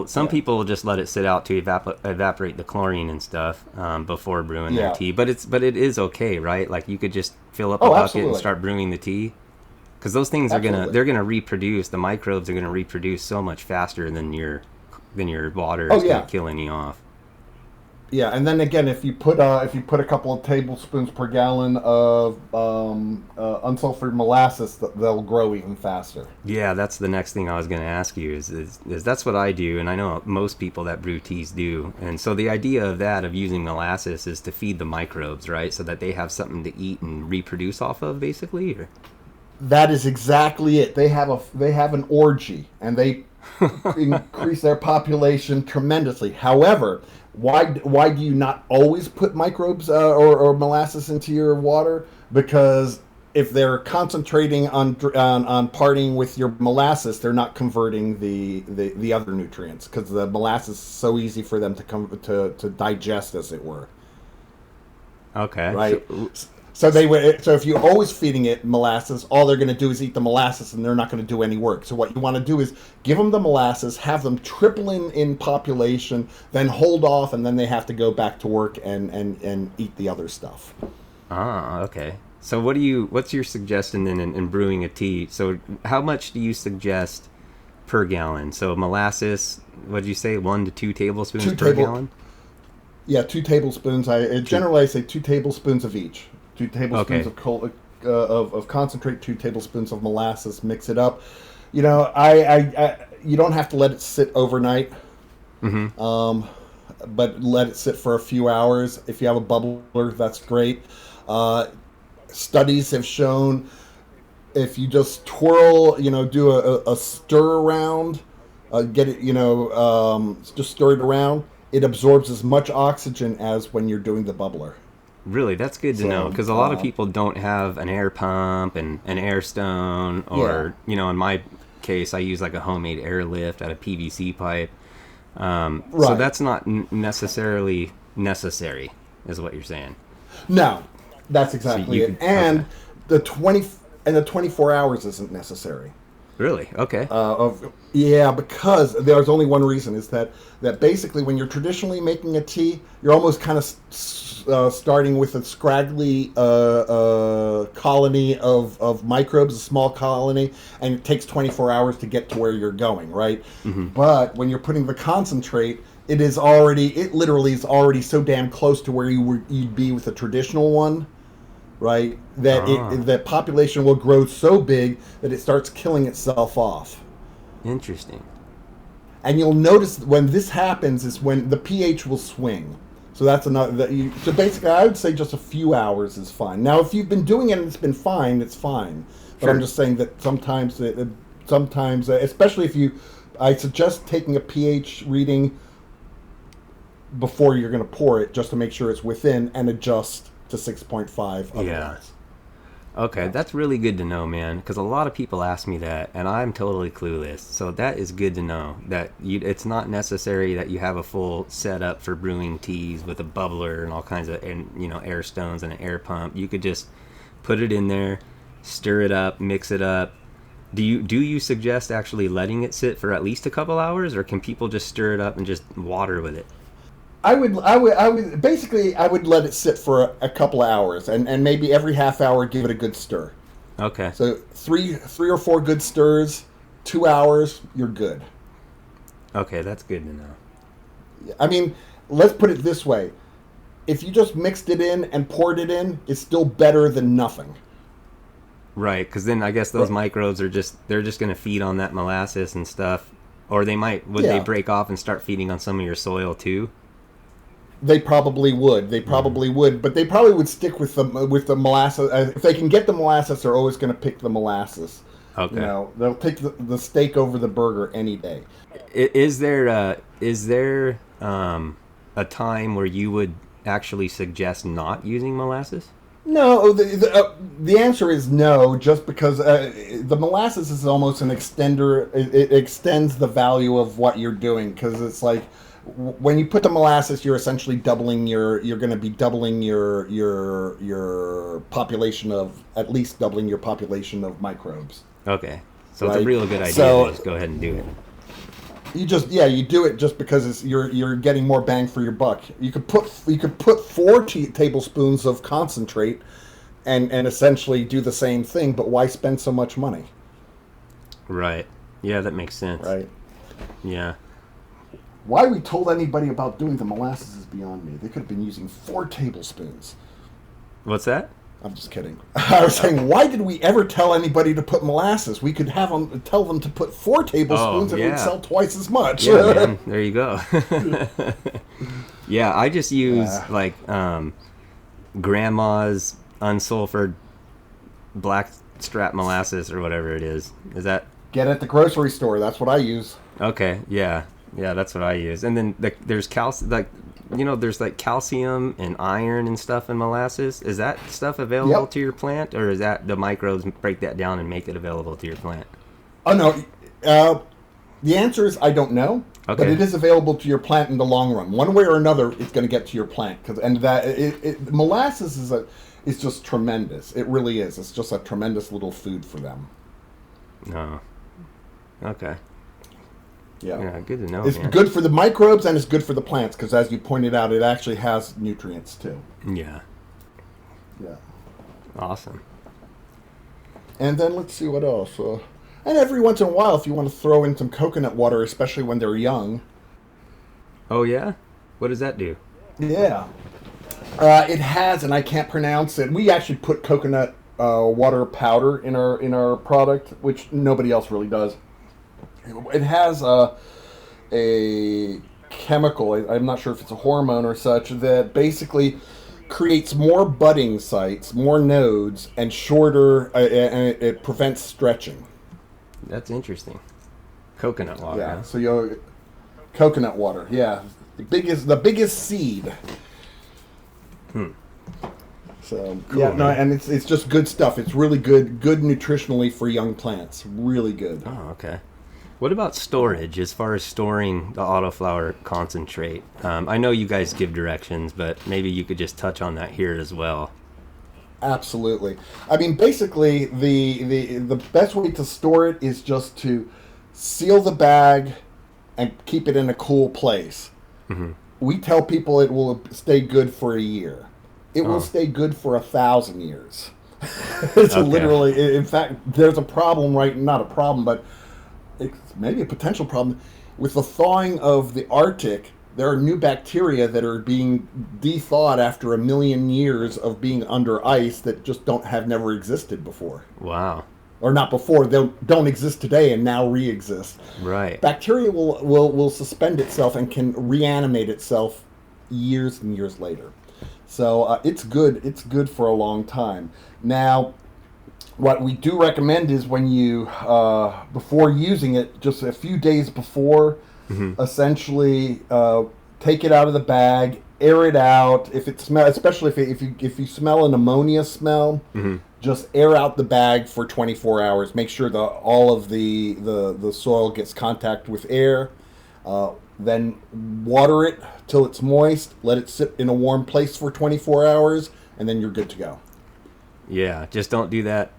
some people just let it sit out to evaporate the chlorine and stuff before brewing their tea. But it is okay, right? Like you could just fill up a bucket and start brewing the tea, because those things they're gonna reproduce. The microbes are gonna reproduce so much faster than your water is gonna kill any off. Yeah, and then again, if you put a couple of tablespoons per gallon of unsulfured molasses, they'll grow even faster. Yeah, that's the next thing I was going to ask you. Is that's what I do, and I know most people that brew teas do. And so the idea of using molasses is to feed the microbes, right? So that they have something to eat and reproduce off of, basically. Or? That is exactly it. They have an orgy, and they increase their population tremendously. However, why do you not always put microbes or molasses into your water? Because if they're concentrating on partying with your molasses, they're not converting the other nutrients, because the molasses is so easy for them to digest, as it were. Okay. Right. So if you're always feeding it molasses, all they're going to do is eat the molasses, and they're not going to do any work. So what you want to do is give them the molasses, have them triple in population, then hold off, and then they have to go back to work and eat the other stuff. Ah, okay. So what's your suggestion then in brewing a tea? So how much do you suggest per gallon? So molasses, what did you say, 1 to 2 tablespoons per gallon? Yeah, 2 tablespoons. Generally I say 2 tablespoons of each. 2 tablespoons of concentrate, 2 tablespoons of molasses. Mix it up. I you don't have to let it sit overnight. but let it sit for a few hours. If you have a bubbler, that's great. Studies have shown if you just twirl, do a stir around, get it, just stir it around, it absorbs as much oxygen as when you're doing the bubbler. Really, that's good to know, because a lot of people don't have an air pump and an air stone, or in my case, I use like a homemade airlift out of PVC pipe. So that's not necessarily necessary, is what you're saying. No, that's exactly it. And the 24 hours isn't necessary. Really? Okay. Because there's only one reason, is that basically when you're traditionally making a tea, you're almost kind of starting with a scraggly colony of microbes, a small colony, and it takes 24 hours to get to where you're going, right? Mm-hmm. But when you're putting the concentrate, it literally is already so damn close to where you'd be with a traditional one, right? That the population will grow so big that it starts killing itself off. Interesting. And you'll notice when this happens is when the pH will swing. So that's another. So basically, I would say just a few hours is fine. Now, if you've been doing it and it's been fine, it's fine. But sure. I'm just saying that sometimes, especially I suggest taking a pH reading before you're going to pour it, just to make sure it's within, and adjust to 6.5. Yeah. Okay, that's really good to know, man, because a lot of people ask me that, and I'm totally clueless. So that is good to know, that it's not necessary that you have a full setup for brewing teas with a bubbler and all kinds of, air stones and an air pump. You could just put it in there, stir it up, mix it up. Do you suggest actually letting it sit for at least a couple hours, or can people just stir it up and just water with it? I would let it sit for a couple of hours, and maybe every half hour give it a good stir. Okay. So three or four good stirs, 2 hours, you're good. Okay, that's good to know. I mean, let's put it this way. If you just mixed it in and poured it in, it's still better than nothing. Right, because then I guess those microbes they're just going to feed on that molasses and stuff, or they break off and start feeding on some of your soil too? They probably would. But they probably would stick with the molasses. If they can get the molasses, they're always going to pick the molasses. Okay. They'll take the steak over the burger any day. Is there a time where you would actually suggest not using molasses? No, the answer is no, just because the molasses is almost an extender. It extends the value of what you're doing, because it's like, when you put the molasses, you're essentially doubling you're going to be doubling your population of, at least doubling your population of microbes. Okay. So it's a real good idea to just go ahead and do it. You do it just because you're getting more bang for your buck. You could put 4 tablespoons of concentrate and essentially do the same thing, but why spend so much money? Right. Yeah, that makes sense. Right. Yeah. Why we told anybody about doing the molasses is beyond me. They could have been using 4 tablespoons. What's that? I'm just kidding. I was saying, why did we ever tell anybody to put molasses? We could tell them to put 4 tablespoons and we'd sell twice as much. Yeah, man. There you go. Yeah, I just use grandma's unsulfured blackstrap molasses or whatever it is. Is that? Get at the grocery store. That's what I use. Okay, yeah. Yeah, that's what I use. And then there's there's like calcium and iron and stuff in molasses. Is that stuff available to your plant, or is that the microbes break that down and make it available to your plant? Oh no, the answer is I don't know. Okay. But it is available to your plant in the long run. One way or another, it's going to get to your plant. Molasses is just tremendous. It really is. It's just a tremendous little food for them. Oh. Okay. Yeah, good to know. It's good for the microbes and it's good for the plants because, as you pointed out, it actually has nutrients too. Yeah. Yeah. Awesome. And then let's see what else. And every once in a while, if you want to throw in some coconut water, especially when they're young. Oh yeah? What does that do? Yeah. It has, and I can't pronounce it. We actually put coconut water powder in our product, which nobody else really does. It has chemical. I'm not sure if it's a hormone or such, that basically creates more budding sites, more nodes, and shorter, and it prevents stretching. That's interesting. Coconut water. Yeah, Huh? so coconut water, yeah. The biggest seed. So Cool, yeah, no, man. and it's just good stuff. It's really good nutritionally for young plants. Really good. Oh, okay. What about storage, as far as storing the autoflower concentrate? I know you guys give directions, but maybe you could just touch on that here as well. Absolutely. I mean, basically, the best way to store it is just to seal the bag and keep it in a cool place. Mm-hmm. We tell people it will stay good for a year. It will stay good for 1,000 years. It's Okay. literally, in fact, there's a problem, right? Not a problem, but it's maybe a potential problem. With the thawing of the Arctic, there are new bacteria that are being de-thawed after 1 million years of being under ice that just have never existed before. Wow. Or not before, they don't exist today and now re-exist. Right. Bacteria will suspend itself and can reanimate itself years and years later. So it's good. It's good for a long time. Now, what we do recommend is when you, before using it, just a few days before, essentially take it out of the bag, air it out. If it smells, especially if you smell an ammonia smell, just air out the bag for 24 hours. Make sure that all of the soil gets contact with air. Then water it till it's moist. Let it sit in a warm place for 24 hours, and then you're good to go. Yeah, just don't do that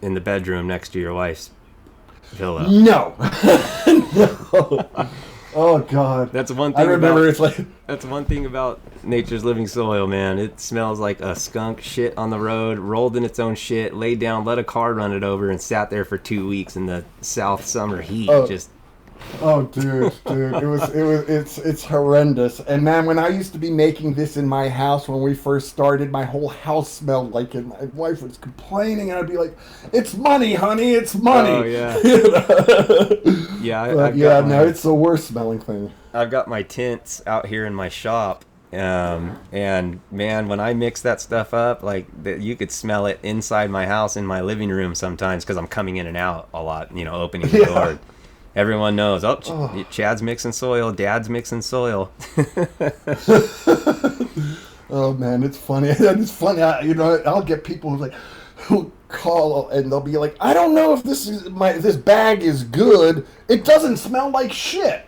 in the bedroom next to your wife's pillow. No. No. Oh God. That's one thing. I remember it's like. That's one thing about Nature's Living Soil, man. It smells like a skunk shit on the road, rolled in its own shit, laid down, let a car run it over, and sat there for 2 weeks in the South summer heat. Oh, dude, it's horrendous. And man, when I used to be making this in my house when we first started, my whole house smelled like it. My wife was complaining, and I'd be like, "It's money, honey, it's money." Oh yeah. You know? Yeah, it's the worst smelling thing. I've got my tents out here in my shop, and man, when I mix that stuff up, like you could smell it inside my house in my living room sometimes because I'm coming in and out a lot, opening the door. Everyone knows, Chad's mixing soil, Dad's mixing soil. Oh man, it's funny. It's funny. I'll get people who call and they'll be like, "I don't know if this bag is good. It doesn't smell like shit."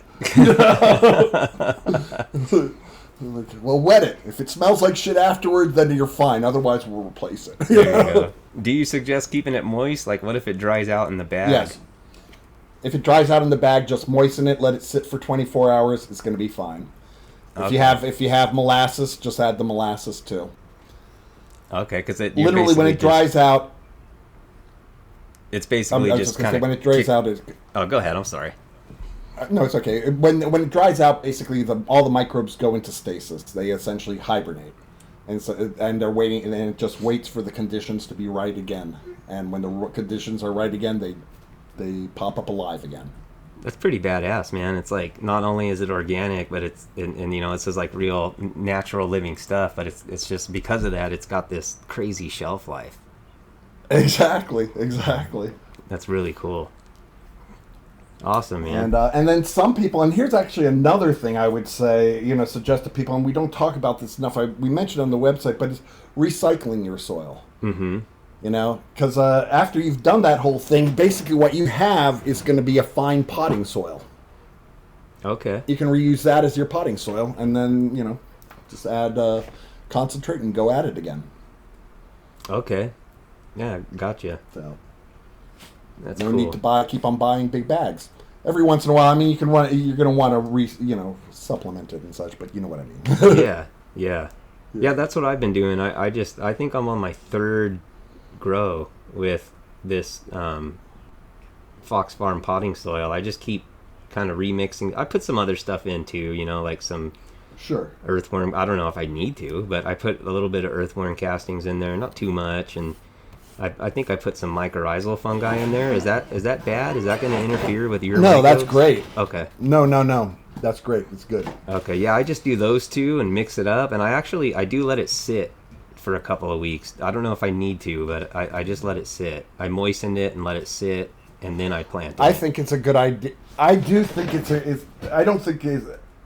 Well, wet it. If it smells like shit afterward, then you're fine. Otherwise, we'll replace it. There you go. Do you suggest keeping it moist? Like, what if it dries out in the bag? Yes. If it dries out in the bag, just moisten it. Let it sit for 24 hours. It's going to be fine. If you have molasses, just add the molasses too. Okay, because literally when it dries out, it's basically just kind of when it dries out. Oh, go ahead. I'm sorry. No, it's okay. When it dries out, basically all the microbes go into stasis. They essentially hibernate, and they're waiting, and then it just waits for the conditions to be right again. And when the conditions are right again, they pop up alive again. That's pretty badass, man. It's like, not only is it organic, but it's and it says like real natural living stuff, but it's just because of that, it's got this crazy shelf life. Exactly. That's really cool. Awesome, man. And then some people, and here's actually another thing I would say, suggest to people, and we don't talk about this enough. We mentioned it on the website, but it's recycling your soil. Mm-hmm. Because after you've done that whole thing, basically what you have is going to be a fine potting soil. Okay. You can reuse that as your potting soil, and then, just add concentrate and go at it again. Okay. Yeah, gotcha. So that's no cool. need to keep on buying big bags. Every once in a while, I mean, you're going to want to supplement it and such, but you know what I mean. Yeah, that's what I've been doing. I think I'm on my third grow with this Fox Farm potting soil. I just keep kind of remixing. I put some other stuff in too, like some earthworm. I don't know if I need to, but I put a little bit of earthworm castings in there, not too much, and I think I put some mycorrhizal fungi in there. Is that bad? Is that going to interfere with your No, microbes? that's great. Okay. No. That's great. It's good. Okay, yeah, I just do those two and mix it up, and I do let it sit for a couple of weeks. I don't know if I need to, but I just let it sit. I moisten it and let it sit, and then I plant it. I think it's a good idea. I do think I don't think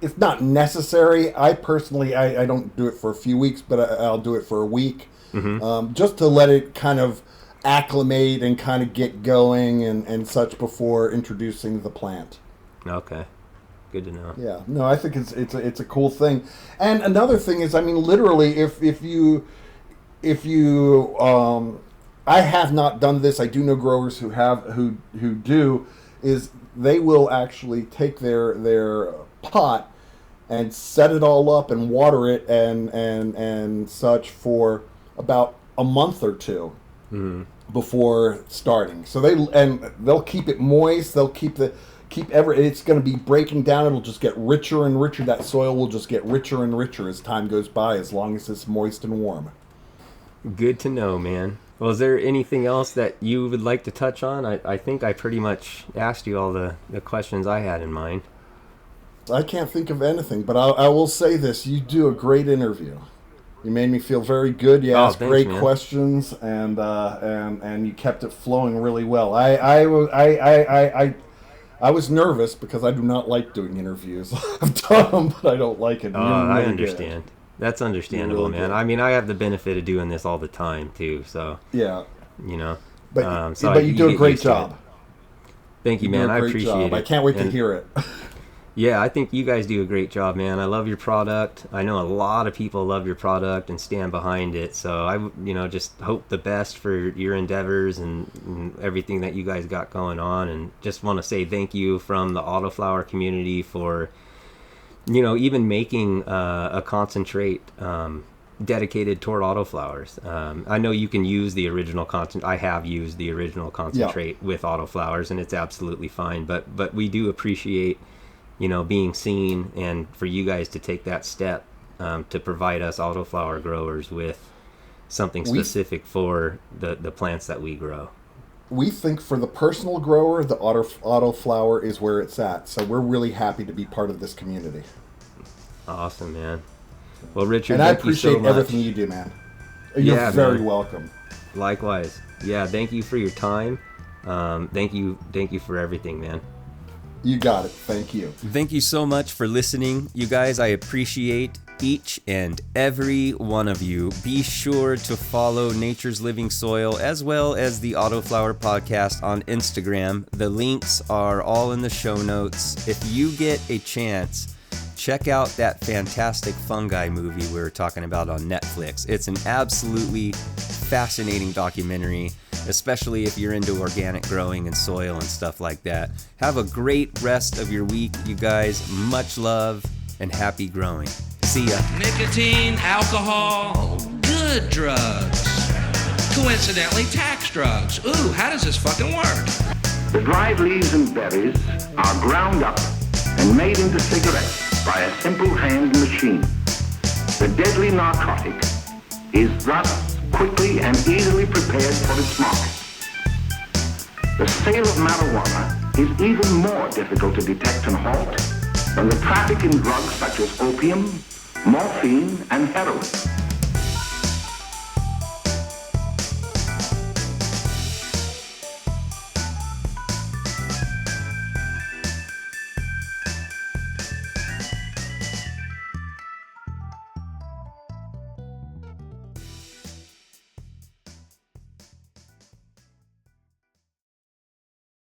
it's not necessary. I personally, I don't do it for a few weeks, but I'll do it for a week. Just to let it kind of acclimate and kind of get going and such before introducing the plant. Okay, good to know. Yeah, no, I think it's a cool thing. And another thing is, I mean, literally, if you I have not done this. I do know growers who do, is they will actually take their pot and set it all up and water it and such for about a month or two before starting. So they'll keep it moist. They'll keep it's going to be breaking down. It'll just get richer and richer. That soil will just get richer and richer as time goes by, as long as it's moist and warm. Good to know, man. Well, is there anything else that you would like to touch on? I think I pretty much asked you all the questions I had in mind. I can't think of anything, but I will say this. You do a great interview. You made me feel very good. You asked thanks, great man. questions, and you kept it flowing really well. I was nervous because I do not like doing interviews. I've done them, but I don't like it. I understand. That's understandable, really man. good. I mean, I have the benefit of doing this all the time too, so Yeah, you know. but you do a great job. Thank you, man. I appreciate it. I can't wait to And hear it. yeah, I think you guys do a great job, man. I love your product. I know a lot of people love your product and stand behind it. So I, just hope the best for your endeavors and everything that you guys got going on. And just want to say thank you from the Autoflower community for, even making a concentrate dedicated toward autoflowers. I know you can use the original I have used the original concentrate with autoflowers, and it's absolutely fine. But we do appreciate being seen, and for you guys to take that step to provide us autoflower growers with something specific for the plants that we grow. We think for the personal grower, the autoflower is where it's at. So we're really happy to be part of this community. Awesome, man. Well, Richard, and I thank you so appreciate much. everything you do, man. You're very welcome. Likewise. Yeah, thank you for your time. Thank you for everything, man. You got it. Thank you. Thank you so much for listening. You guys, I appreciate each and every one of you. Be sure to follow Nature's Living Soil as well as the Autoflower Podcast on Instagram. The links are all in the show notes. If you get a chance, check out that fantastic fungi movie we were talking about on Netflix. It's an absolutely fascinating documentary, especially if you're into organic growing and soil and stuff like that. Have a great rest of your week, you guys. Much love and happy growing. See ya. Nicotine, alcohol, good drugs. Coincidentally, tax drugs. Ooh, how does this fucking work? The dried leaves and berries are ground up and made into cigarettes by a simple hand machine. The deadly narcotic is thus quickly and easily prepared for its market. The sale of marijuana is even more difficult to detect and halt than the traffic in drugs such as opium, morphine, and heroin.